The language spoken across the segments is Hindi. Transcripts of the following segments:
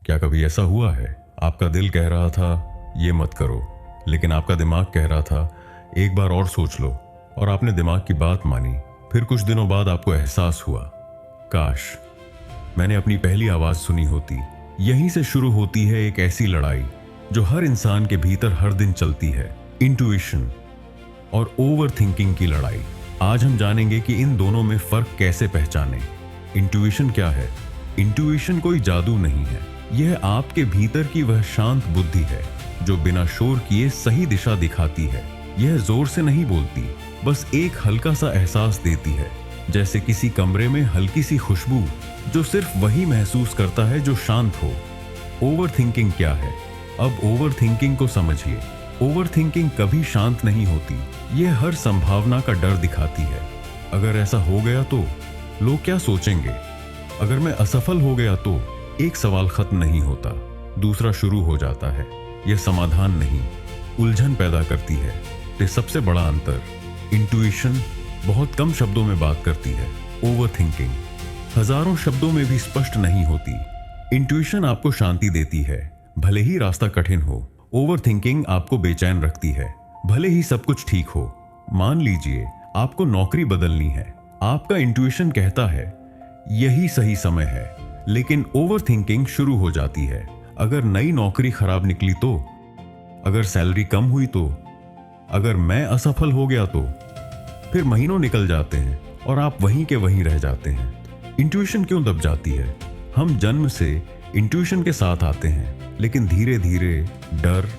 क्या कभी ऐसा हुआ है आपका दिल कह रहा था ये मत करो, लेकिन आपका दिमाग कह रहा था एक बार और सोच लो, और आपने दिमाग की बात मानी। फिर कुछ दिनों बाद आपको एहसास हुआ, काश मैंने अपनी पहली आवाज सुनी होती। यहीं से शुरू होती है एक ऐसी लड़ाई जो हर इंसान के भीतर हर दिन चलती है, इंट्यूशन और ओवर थिंकिंग की लड़ाई। आज हम जानेंगे कि इन दोनों में फर्क कैसे पहचानें। इंट्यूशन क्या है? इंट्यूशन कोई जादू नहीं है, यह आपके भीतर की वह शांत बुद्धि है जो बिना शोर किए सही दिशा दिखाती है। यह जोर से नहीं बोलती, बस एक हल्का सा एहसास देती है, जैसे किसी कमरे में हल्की सी खुशबू जो सिर्फ वही महसूस करता है जो शांत हो। ओवर थिंकिंग क्या है? अब ओवर थिंकिंग को समझिए। ओवर थिंकिंग कभी शांत नहीं होती, यह हर संभावना का डर दिखाती है। अगर ऐसा हो गया तो लोग क्या सोचेंगे? अगर मैं असफल हो गया तो एक सवाल खत्म नहीं होता, दूसरा शुरू हो जाता है। यह समाधान नहीं, उलझन पैदा करती है। ये सबसे बड़ा अंतर। इंट्यूशन बहुत कम शब्दों में बात करती है, ओवर थिंकिंग हजारों शब्दों में भी स्पष्ट नहीं होती। इंट्यूशन आपको शांति देती है, भले ही रास्ता कठिन हो। ओवर थिंकिंग आपको बेचैन रखती है, भले ही सब कुछ ठीक हो। मान लीजिए आपको नौकरी बदलनी है, आपका इंट्यूशन कहता है यही सही समय है, लेकिन ओवर थिंकिंग शुरू हो जाती है। अगर नई नौकरी खराब निकली तो, अगर सैलरी कम हुई तो, अगर मैं असफल हो गया तो, फिर महीनों निकल जाते हैं और आप वहीं के वहीं रह जाते हैं। इंट्यूशन क्यों दब जाती है? हम जन्म से इंट्यूशन के साथ आते हैं, लेकिन धीरे धीरे डर,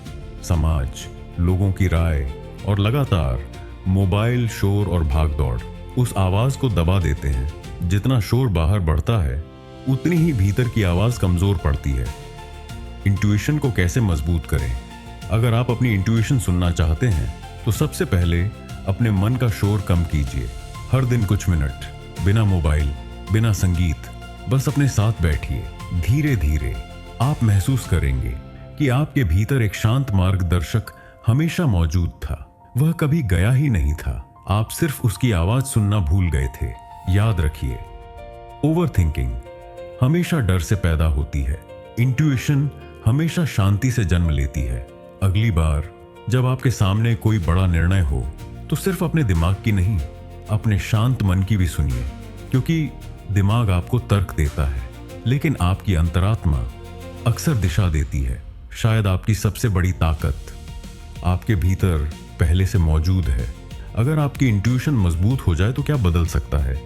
समाज, लोगों की राय और लगातार मोबाइल शोर और भागदौड़ उस आवाज को दबा देते हैं। जितना शोर बाहर बढ़ता है, उतनी ही भीतर की आवाज कमजोर पड़ती है। इंट्यूशन को कैसे मजबूत करें? अगर आप अपनी इंट्यूशन सुनना चाहते हैं तो सबसे पहले अपने मन का शोर कम कीजिए। हर दिन कुछ मिनट बिना मोबाइल, बिना संगीत, बस अपने साथ बैठिए। धीरे धीरे आप महसूस करेंगे कि आपके भीतर एक शांत मार्गदर्शक हमेशा मौजूद था। वह कभी गया ही नहीं था, आप सिर्फ उसकी आवाज सुनना भूल गए थे। याद रखिए, ओवर थिंकिंग हमेशा डर से पैदा होती है, इंट्यूशन हमेशा शांति से जन्म लेती है। अगली बार जब आपके सामने कोई बड़ा निर्णय हो तो सिर्फ अपने दिमाग की नहीं, अपने शांत मन की भी सुनिए, क्योंकि दिमाग आपको तर्क देता है, लेकिन आपकी अंतरात्मा अक्सर दिशा देती है। शायद आपकी सबसे बड़ी ताकत आपके भीतर पहले से मौजूद है। अगर आपकी इंट्यूशन मजबूत हो जाए तो क्या बदल सकता है?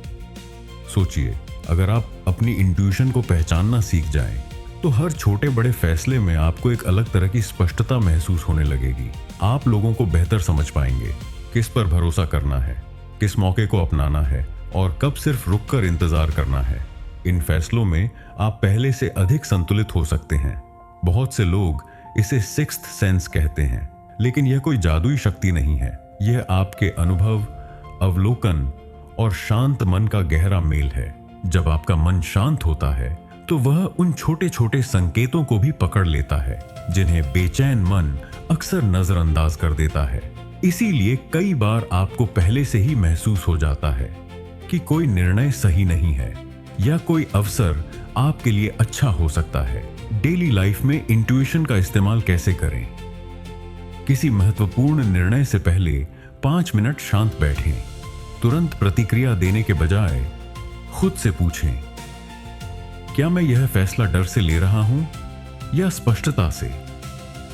सोचिए, अगर आप अपनी इंट्यूशन को पहचानना सीख जाएं, तो हर छोटे बड़े फैसले में आपको एक अलग तरह की स्पष्टता महसूस होने लगेगी। आप लोगों को बेहतर समझ पाएंगे, किस पर भरोसा करना है, किस मौके को अपनाना है और कब सिर्फ रुककर इंतजार करना है। इन फैसलों में आप पहले से अधिक संतुलित हो सकते हैं। बहुत से लोग इसे सिक्स्थ सेंस कहते हैं, लेकिन यह कोई जादुई शक्ति नहीं है। यह आपके अनुभव, अवलोकन और शांत मन का गहरा मेल है। जब आपका मन शांत होता है तो वह उन छोटे छोटे संकेतों को भी पकड़ लेता है जिन्हें बेचैन मन अक्सर नजरअंदाज कर देता है। इसीलिए कई बार आपको पहले से ही महसूस हो जाता है कि कोई निर्णय सही नहीं है या कोई अवसर आपके लिए अच्छा हो सकता है। डेली लाइफ में इंट्यूशन का इस्तेमाल कैसे करें? किसी महत्वपूर्ण निर्णय से पहले 5 मिनट शांत बैठें। तुरंत प्रतिक्रिया देने के बजाय खुद से पूछें, क्या मैं यह फैसला डर से ले रहा हूं या स्पष्टता से?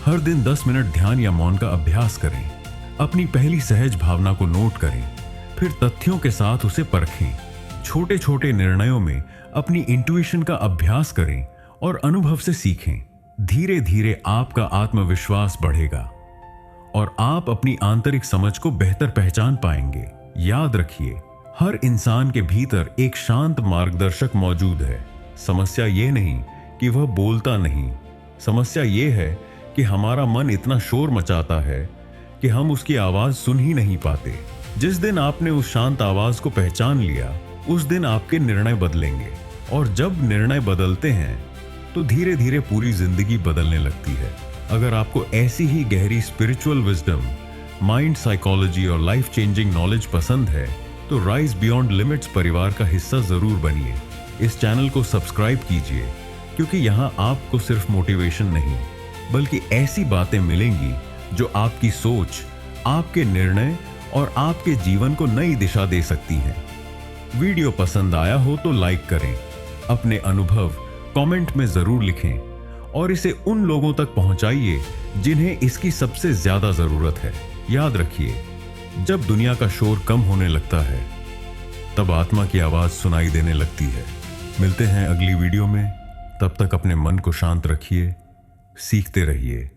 हर दिन 10 मिनट ध्यान या मौन का अभ्यास करें। अपनी पहली सहज भावना को नोट करें, फिर तथ्यों के साथ उसे परखें। छोटे छोटे निर्णयों में अपनी इंट्यूशन का अभ्यास करें और अनुभव से सीखें। धीरे धीरे आपका आत्मविश्वास बढ़ेगा और आप अपनी आंतरिक समझ को बेहतर पहचान पाएंगे। याद रखिए, हर इंसान के भीतर एक शांत मार्गदर्शक मौजूद है। समस्या ये नहीं कि वह बोलता नहीं, समस्या ये है कि हमारा मन इतना शोर मचाता है कि हम उसकी आवाज सुन ही नहीं पाते। जिस दिन आपने उस शांत आवाज को पहचान लिया, उस दिन आपके निर्णय बदलेंगे, और जब निर्णय बदलते हैं तो धीरे धीरे पूरी जिंदगी बदलने लगती है। अगर आपको ऐसी ही गहरी स्पिरिचुअल विजडम, माइंड साइकोलॉजी और लाइफ चेंजिंग नॉलेज पसंद है तो राइज बियॉन्ड लिमिट्स परिवार का हिस्सा जरूर बनिए। इस चैनल को सब्सक्राइब कीजिए क्योंकि यहाँ आपको सिर्फ मोटिवेशन नहीं बल्कि ऐसी बातें मिलेंगी जो आपकी सोच, आपके निर्णय और आपके जीवन को नई दिशा दे सकती हैं। वीडियो पसंद आया हो तो लाइक करें, अपने अनुभव कमेंट में जरूर लिखें और इसे उन लोगों तक पहुंचाइए जिन्हें इसकी सबसे ज्यादा जरूरत है। याद रखिए, जब दुनिया का शोर कम होने लगता है तब आत्मा की आवाज सुनाई देने लगती है। मिलते हैं अगली वीडियो में, तब तक अपने मन को शांत रखिए, सीखते रहिए।